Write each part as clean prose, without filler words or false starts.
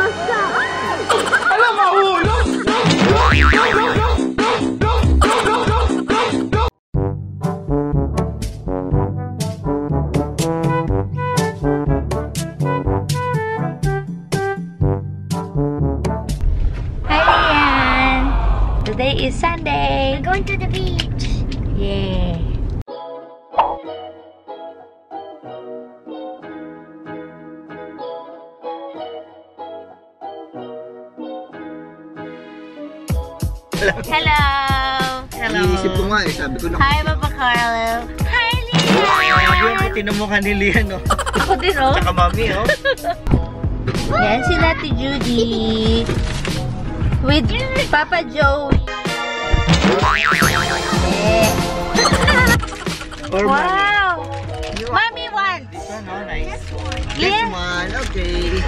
Alam mo, hulog! Today is Sunday. We're going to the beach. Yeah. Hello. Hello. Iisip ko nga eh, sabi ko na. Hi, Papa Carlo. Hi, Lian. Yung tinamukha ni Lian, no? Ako din, oh. Tsaka mami, oh. Yan sila Ate Judy. With Papa Joey. Or Wow! Mommy wants! This one, oh, nice. This Yeah. one, okay.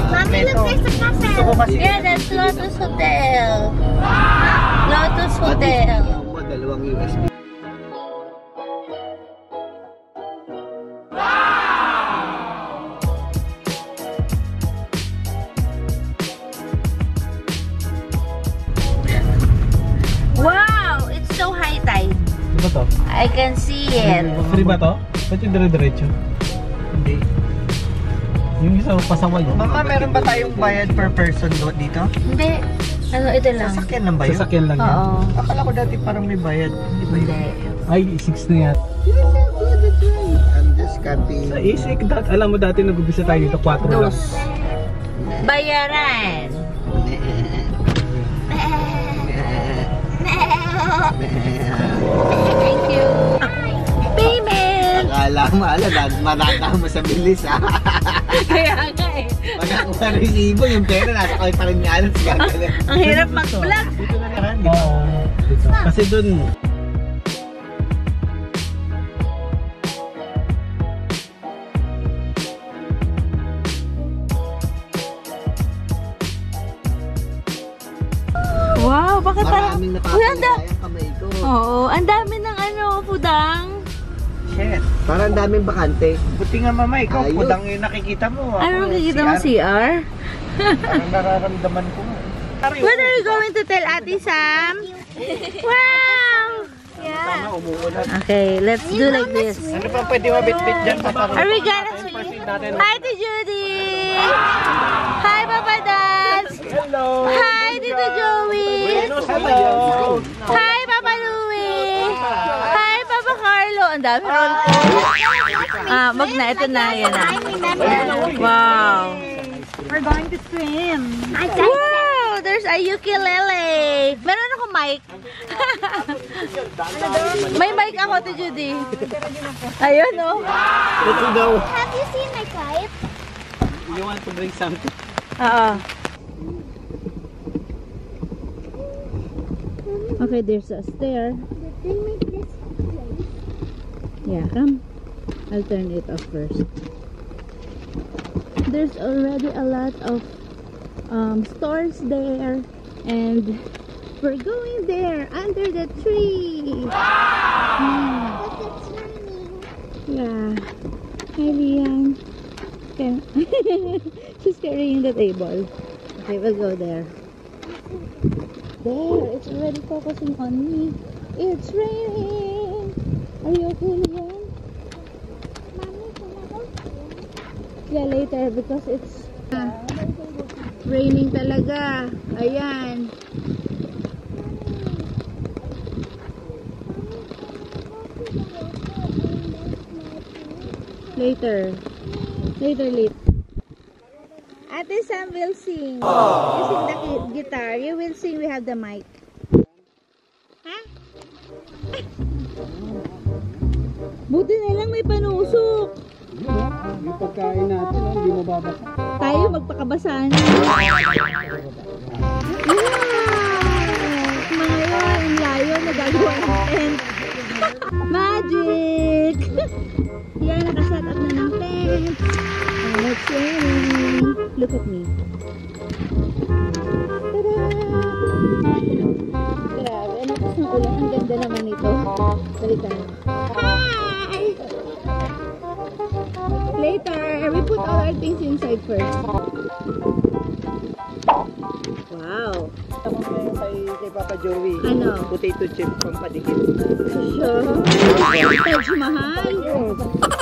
Mommy, look, there's a cafe. Yeah, that's Lotus Hotel. Lotus Hotel. Dalawang USB. Wow! It's so high tide. Ano ba to? I can see it. Free ba to? Ba't yung dire-diretso? Hindi. Yung isa pasawa yun. Mama, meron ba tayong bayad per person dito? Hindi. Ano, ito lang. Sasakyan lang ba yun? Sasakyan lang yun. Oo. Akala ko dati parang may bayad. Hindi ba yun? Hindi. Ay, 6 na yan. I'm just camping. Sa isik, alam mo dati nag-ubisa tayo dito, 4 lang. Dos. Bayaran. Thank you. Payment. Akala mo, manata mo sa bilis ha. Kaya nga eh. Pagkakuha rin ibon, yung pera nasa kawit pa rin ni Alan. Ang hirap mag-vlog. Dito na lang, di ba? Oo. Dito. Kasi dun, Wow, bakit parang... Maraming Uy, ang napapalaya ang kamay ko. Oo, ang dami ng ano, pudang. Shit. Parang daming bakante. Buti nga mama, ikaw, Ayos. pudang yung nakikita mo. Ano nakikita mo, CR? Parang nararamdaman ko. What are you going to tell Ate Sam? Wow! Yeah. Umuulan. Okay, let's do like this. Ano pa pwede mabit-bit dyan? Are we gonna swim? Hi, Ate Judy! Hi, Papa Dad! Hello! Hi, Tito Joey! Hello! Hi, Papa Louie! Hi, Papa Carlo! Ang dami roll ko. Wag na. Ito na. Yan na. Wow! We're going to swim. Wow! There's a ukulele! Meron ako mic. May mic ako, Tito Judy. Ayun, oh. ito daw. Have you seen my kite? You want to bring something? Oo. Okay, there's a stair. They make this place. Yeah, come. I'll turn it off first. There's already a lot of stores there, and we're going there under the tree. But it's raining. Yeah. Hi, Lian. Okay. She's carrying the table. Okay, we'll go there. There, it's already focusing on me. It's raining. Are you okay, Lian? Mommy, can I go swim? Yeah, later because it's raining talaga. Ayan. Later. Later. Ate Sam will sing. You sing the guitar. You will sing. We have the mic. Ha? Buti na lang may panusok. Yung pagkain natin, hindi mo babasa. Tayo magpakabasahan. Wow! Mga yun, ang layo, nagagawa ng tent. Magic! Yan, nakaset up na ng tent. And it's raining. Look at me. Tada! Grabe, ang lakas ng ulan. Ang ganda naman ito. Balikan. Hi! Later, we put all our things inside first. Wow. Tama mo yung kay Papa Joey. Ano? Potato chip pampadikit. Sure. Taj Mahal.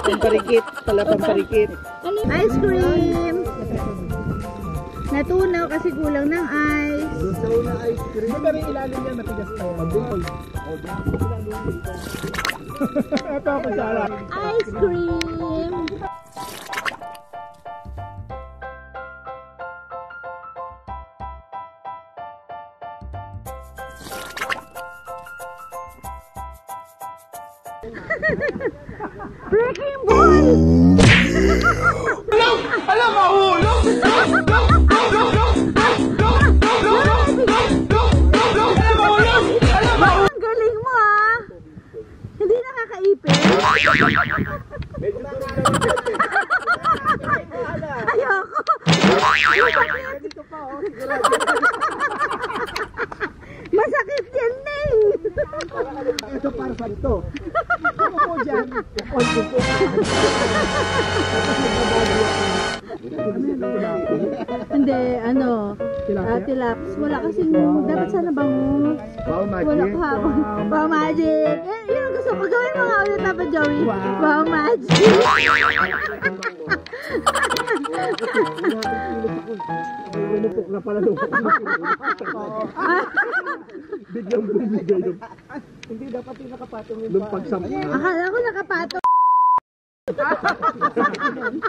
Pamparikit. Pala pamparikit. Ano? Ice cream. Natunaw kasi kulang ng ice. Sa una ice cream. Pero yung ilalim niya matigas pa yun. Mag-bukol. Ito ako sala. Ice cream. Breaking ball! Alam mo, ulo! Ang galing mo ah! Hindi nakakaipin. Ayoko. Masakit yan, Neng. Ito para sa ito. Ako po dyan. Ako po. Hindi, ano, tilaps. Wala kasing, dapat sana bangus. Wow, Wala magic. pa. Wow, magic. Yun ang gusto ko. Gawin mo nga ulit, Papa Joey. Wow, magic. Lumupok na pala lumupok. Biglang bumigay yung... Hindi dapat yung nakapatong yung pagsampa. Akala ko nakapato.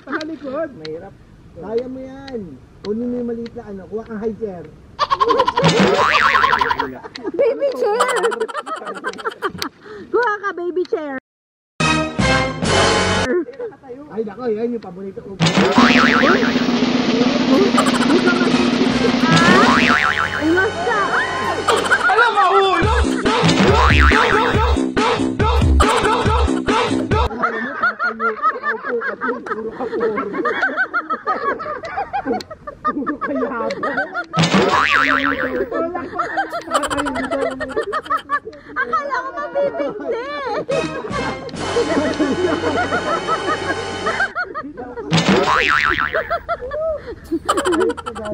Panalikod. Mahirap. Kaya mo yan. Kunin mo yung maliit na ano. Kuha kang high chair. Baby chair. Kuha ka, baby chair. Ay, nako. Yan yung paborito ko. Iwas ka. Alam mo, ulo! Puro kaya ba? Akala ko mabibindi.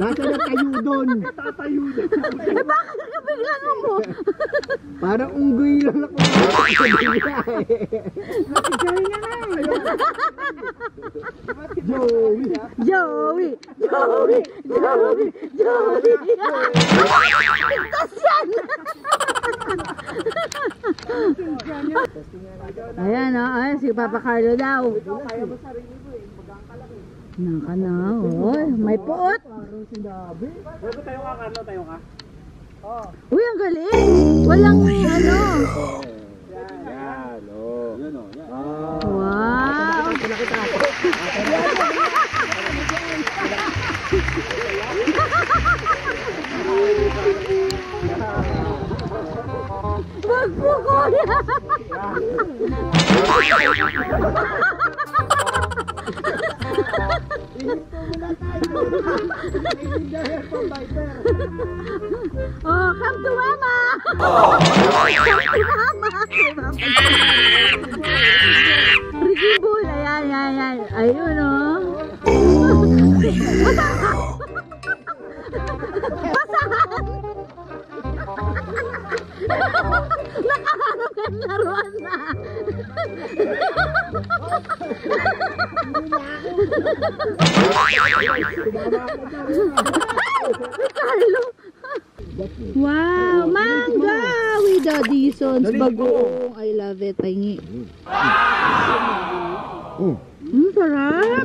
Nasa na tayo doon. Tatayo doon. Eh, bakit ka biglang mo? Parang unggoy lang ako. Joey. Joey! Joey! Joey! Joey! Pintas yan! Ayan o, ayan si Papa Carlo daw. Naka na, oy, may puot. Uy, ang galing. Walang ano. Wow. Magpuko niya. Oh, come to mama. Come to mama. Ricky Bull, ayan. Ayun oh. Nakahanap ka ng laruan na. Carlo. Wow, manga with the Disons bagoong. I love it. Pahingi. Sarap.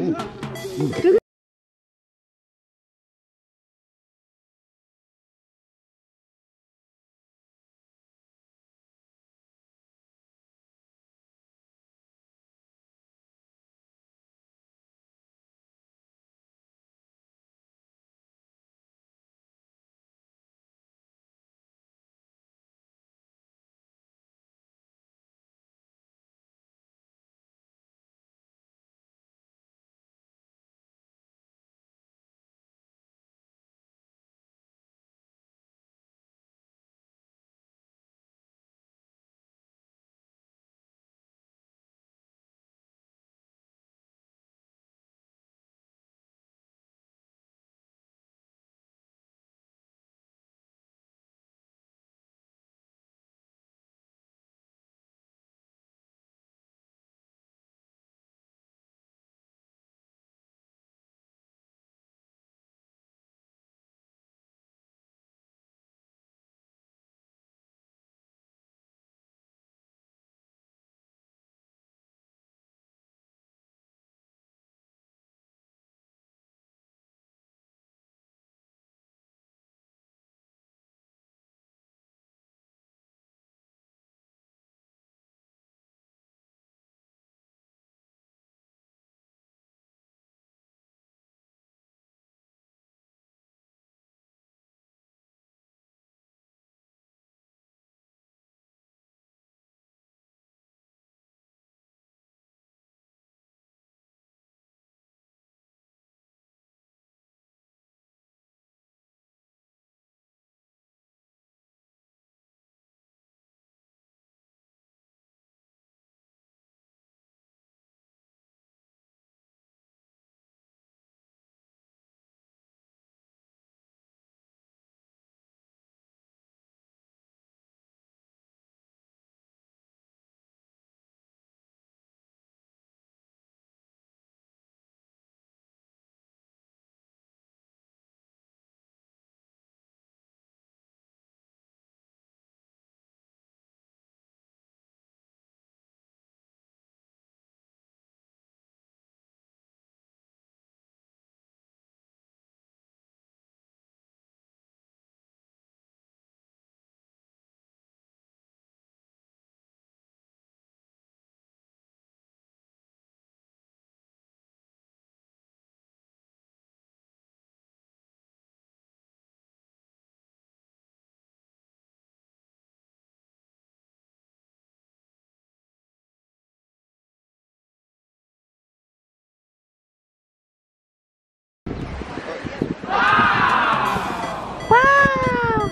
Wow!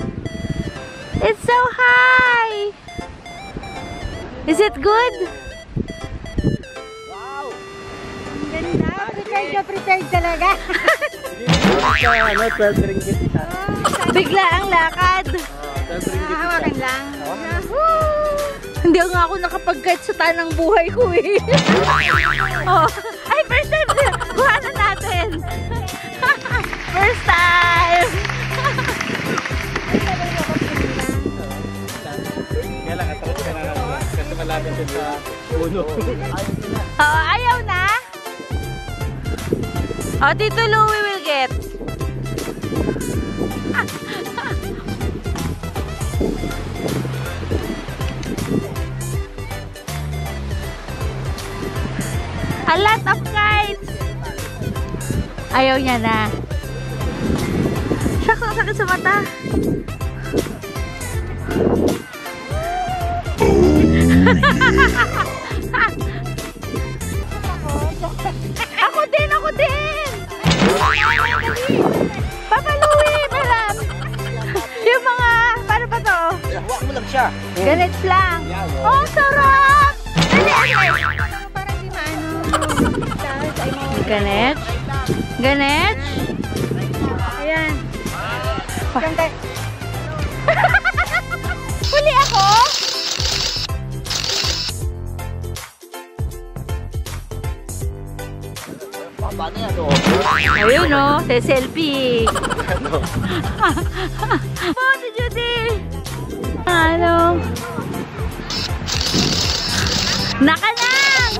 It's so high! Is it good? Wow! Ganda! Prepared ka, prepared talaga! Ano, 12 ringgit isa. Bigla ang lakad! 12 ringgit isa. Hawakan lang. Hindi nga ako nakapag-guide sa tanang buhay ko eh. Oh. Ay, first time! Buhanan natin! First time! Kaya lang, atras ka na lang. Kasi malapit din sa puno. Oh, ayaw na? Oh, Tito Louie will get. A lot of kites. Ayaw niya na. Shucks, ang sakit sa mata. Ako din, ako din. Papa Louie, meron. Yung mga, paano pa to? Huwag mo lang siya. Ganits lang. Oh, sarap! Parang di maano. Ganits? Ganits? Ayan. Ganda. Huli ako? Paano yan o? Ayun o, selfie. Oh, si Judy. Ano? Naka lang!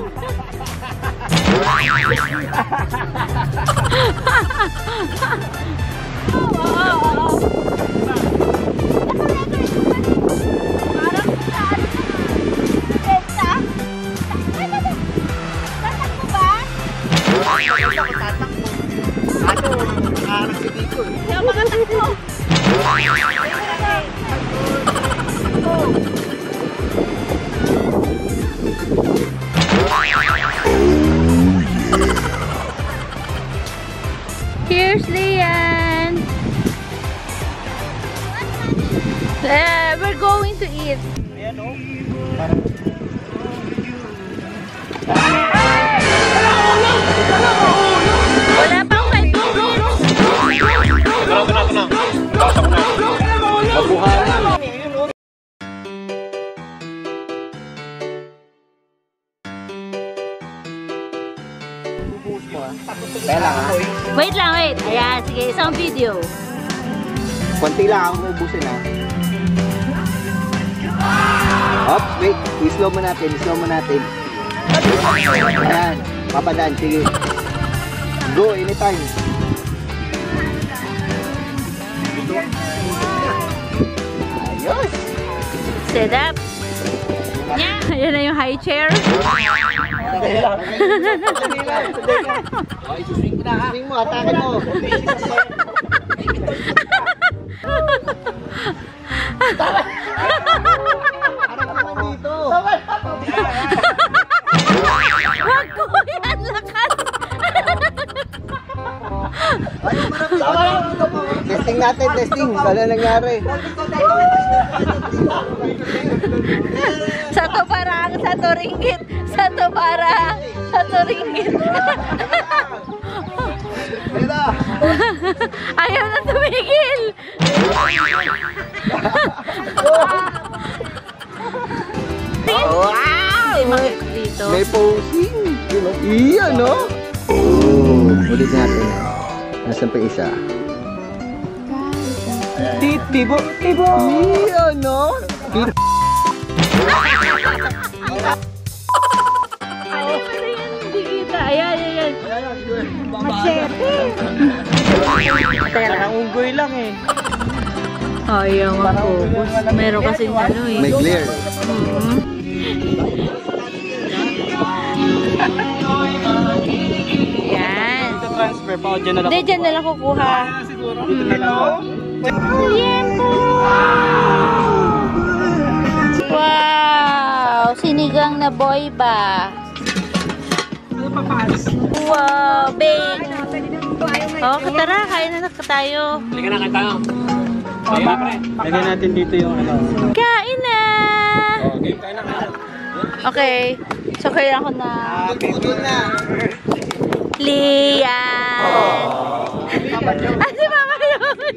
minutes. Ayan o. Wala pang 5 minutes. Tenang. Basa ko na. Mabuhay na. Wait lang, wait. Ayan, sige, isang video. Konti lang ako ubusin ha. Oops, wait. I-slow mo natin. Ayan. Papadaan. Sige. Go, anytime. Ayos. Set up. Nya, ayan na yung high chair. Swing mo, atake mo. Harap naman dito. Wag ko yan, lakas. Testing natin, testing. Wala nangyari. Satu parang, 1 ringgit. 1 parang, 1 ringgit. Ayaw na tumigil. Wow! Dito. May posing. Iyan, no? Oh, ulit natin. Nasaan pa isa? Tibo. Iyan, no? Ano pala yan? Hindi kita. Ayan. Machete. Parang unggoy lang eh. Ayaw mag-focus. Meron kasing ano eh. May glare. Yan. Transfer pa ako dyan na lang. Hindi, dyan na lang kukuha. Siguro. Dito na lang. Tiempo! Wow! Sinigang na boy ba? Wow! Big! Oh, tara, kain na tayo. Halika na tayo. Lagyan natin dito yung ano. Kain na! Okay, kain na. Okay. So, kailangan ko na Putol na. Lian! Si Mama yun!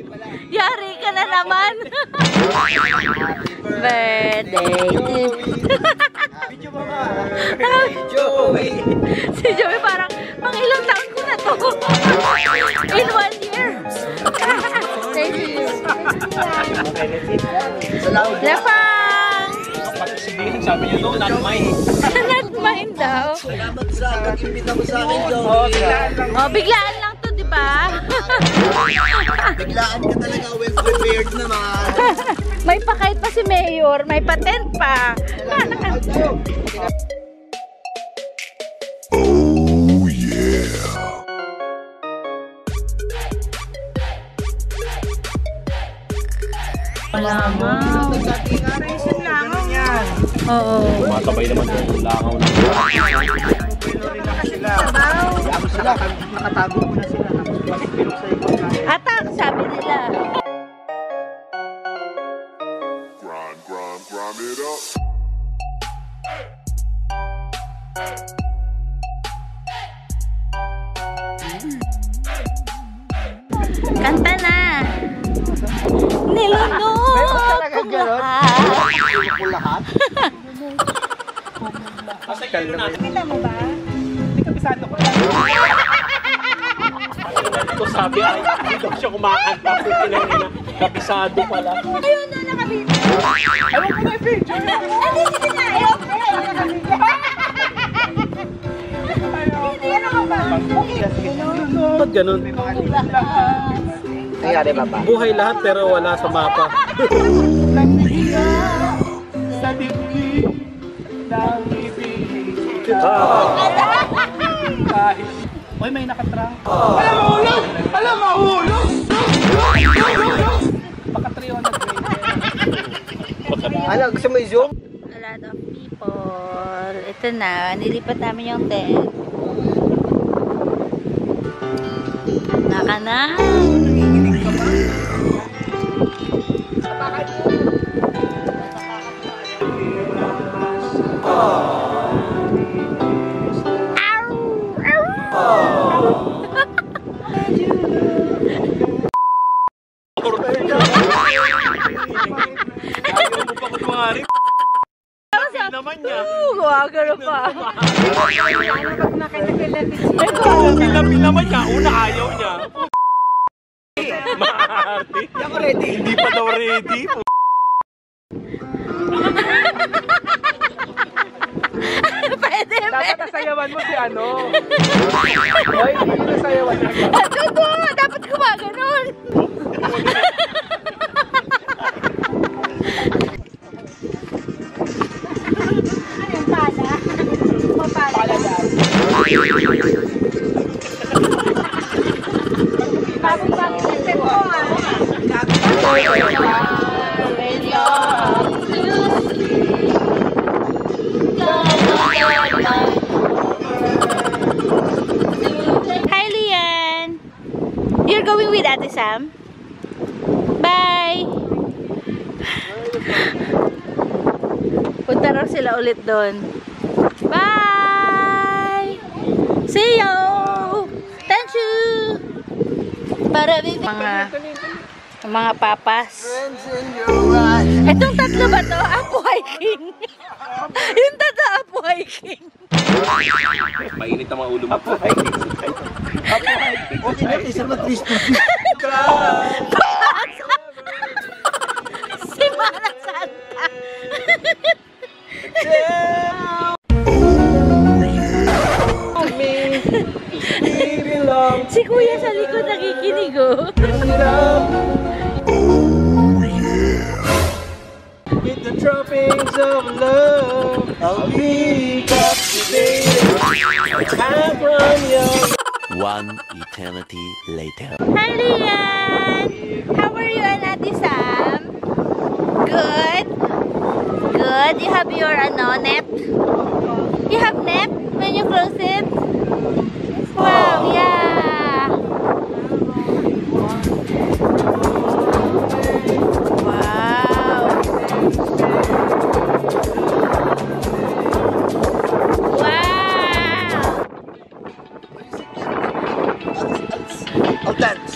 Yari ka na naman! Birthday to... Si Joey parang, pang ilang taon ko na to. In 1 year. Thank you. Lapang! Pati si Bill, sabi niya doon, not mine. Not mine daw. Salamat sa pag-imbita mo sa akin, Joe. Oh, biglaan lang to, di ba? Biglaan ka talaga, well prepared naman. May pakait pa si Mayor, may patent pa. Wala nga. Oo. Matabay naman doon, langaw na. Nakatago mo na sila. Atak, sabi nila. Grind it up. Kanta na. Nilunok kong lahat. Masakal naman. Pila mo ba? Hindi kabisado ko lang. Ito sabi ay, hindi daw siya kumakanta. Pinangina, kabisado pala. Ayun na nakabito. Ayaw ko na i-video. Hindi, sige na. Ayaw ko na. Hindi, ano ka ba? Ba't ganun? Nangyari ba ba? Buhay lahat pero wala sa mapa. Sa dibdib ng ibig. Kahit... Uy, may nakatrang. Alam mo, hulog! Baka 300 Ano, gusto mo i-zoom? A lot of people. Ito na, nilipat namin yung tent. Naka na. naman niya. Gumagano pa. Pila-pila naman niya. Una ayaw niya. Maarte. Ako ready. Hindi pa daw ready. Pwede, Dapat nasayawan mo si ano. Hoy, hindi nasayawan na. Totoo, dapat gumaganon. Anong pala? Mapala daw. Bagong-bagong step ko Hi, Lian. You're going with Ate Sam? Bye. Punta raw sila ulit doon. Bye. See you. Thank you. Para mga papas. Itong tatlo ba to? Apo hiking. Yung tatlo apo hiking. Mainit ang mga ulo mo. Okay, isa mag-Cristo. Si Mara Santa. Si Kuya sa likod nakikinig oh. With the droppings of love, I'll be captivated. I'm from your... One eternity later. Hi, Lian! How are you and Ate Sam? Good? Good? You have your net? You have net when you close it? Wow, yeah! Wow! Wow! I'll dance.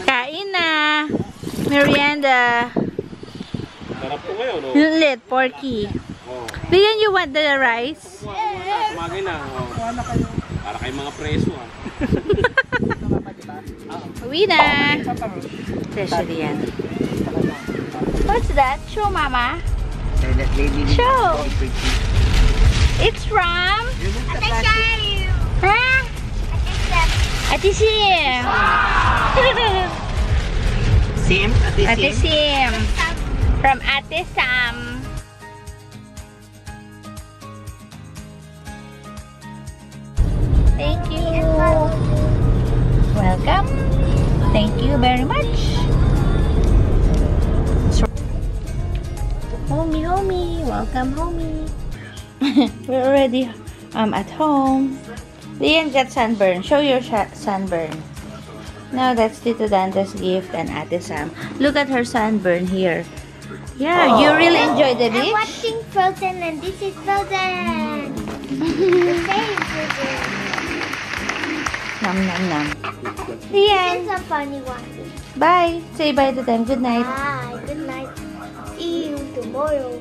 Kain na. Merienda. Sarap po ngayon, no? Lit, porky. Oh. Lian, you want the rice? Kumagay na. Oh. Para kay mga preso, ha? Uwi na. Especially yan. What's that? Show, Mama. Show. It's from... Huh? Ate Sim. Sim? Ate Sim. From Ate Sam. Thank you. Welcome. Thank you very much. Homie, homie. Welcome, homie. We're already at home. Lian got sunburn. Show your sunburn. Now that's Tito Dante's gift and Ate Sam. Look at her sunburn here. Yeah, you really enjoy the beach? I'm watching Frozen and this is Frozen. The same Frozen. Nom nom nom. This Lian, is a funny one. bye. Say bye to them. Good night. Bye. Good night. See you tomorrow.